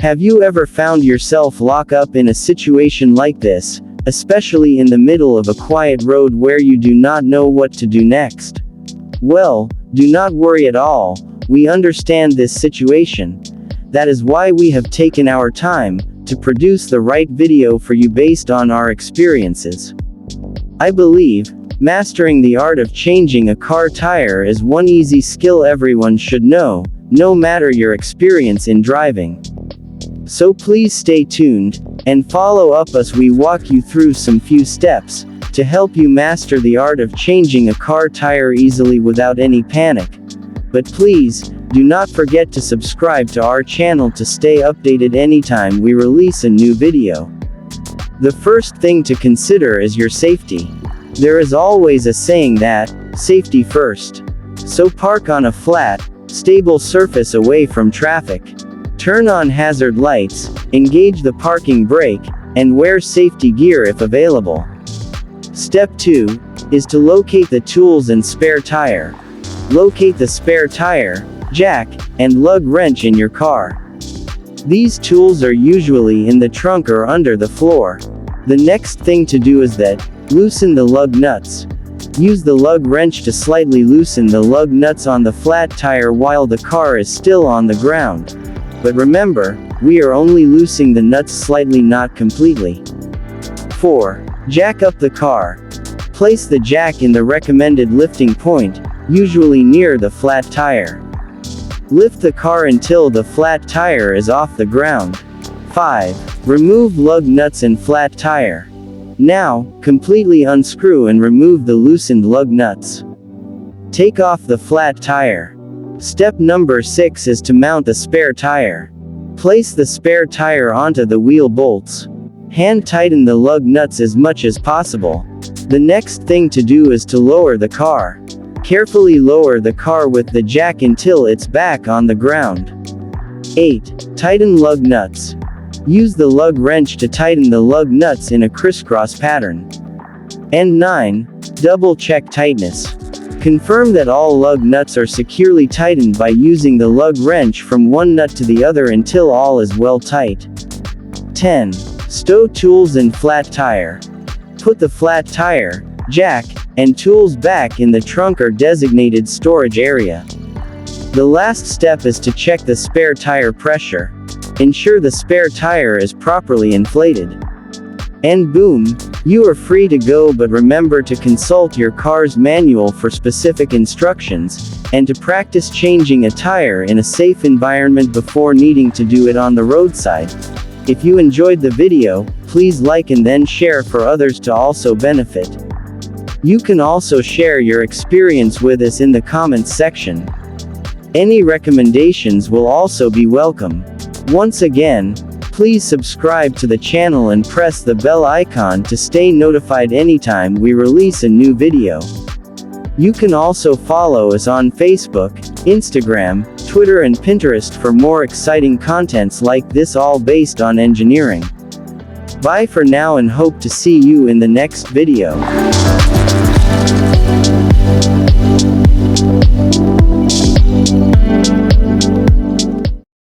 Have you ever found yourself locked up in a situation like this, especially in the middle of a quiet road where you do not know what to do next? Well, do not worry at all, we understand this situation. That is why we have taken our time to produce the right video for you based on our experiences. I believe mastering the art of changing a car tire is one easy skill everyone should know, no matter your experience in driving. So please stay tuned and follow up as we walk you through some few steps to help you master the art of changing a car tire easily without any panic. But please, do not forget to subscribe to our channel to stay updated anytime we release a new video. The first thing to consider is your safety. There is always a saying that, safety first. So park on a flat, stable surface away from traffic. Turn on hazard lights, engage the parking brake, and wear safety gear if available. Step 2 is to locate the tools and spare tire. Locate the spare tire, jack, and lug wrench in your car. These tools are usually in the trunk or under the floor. The next thing to do is that, loosen the lug nuts. Use the lug wrench to slightly loosen the lug nuts on the flat tire while the car is still on the ground. But remember, we are only loosening the nuts slightly, not completely. 4. Jack up the car. Place the jack in the recommended lifting point, usually near the flat tire. Lift the car until the flat tire is off the ground. 5. Remove lug nuts and flat tire. Now, completely unscrew and remove the loosened lug nuts. Take off the flat tire. Step number 6 is to mount the spare tire. Place the spare tire onto the wheel bolts. Hand tighten the lug nuts as much as possible. The next thing to do is to lower the car. Carefully lower the car with the jack until it's back on the ground. 8. Tighten lug nuts. Use the lug wrench to tighten the lug nuts in a crisscross pattern. And 9. Double check tightness. Confirm that all lug nuts are securely tightened by using the lug wrench from one nut to the other until all is well tight. 10. Stow tools and flat tire. Put the flat tire, jack, and tools back in the trunk or designated storage area. The last step is to check the spare tire pressure. Ensure the spare tire is properly inflated. And boom, you are free to go, but remember to consult your car's manual for specific instructions, and to practice changing a tire in a safe environment before needing to do it on the roadside. If you enjoyed the video, please like and then share for others to also benefit. You can also share your experience with us in the comments section. Any recommendations will also be welcome. Once again, please subscribe to the channel and press the bell icon to stay notified anytime we release a new video. You can also follow us on Facebook, Instagram, Twitter and Pinterest for more exciting contents like this, all based on engineering. Bye for now and hope to see you in the next video.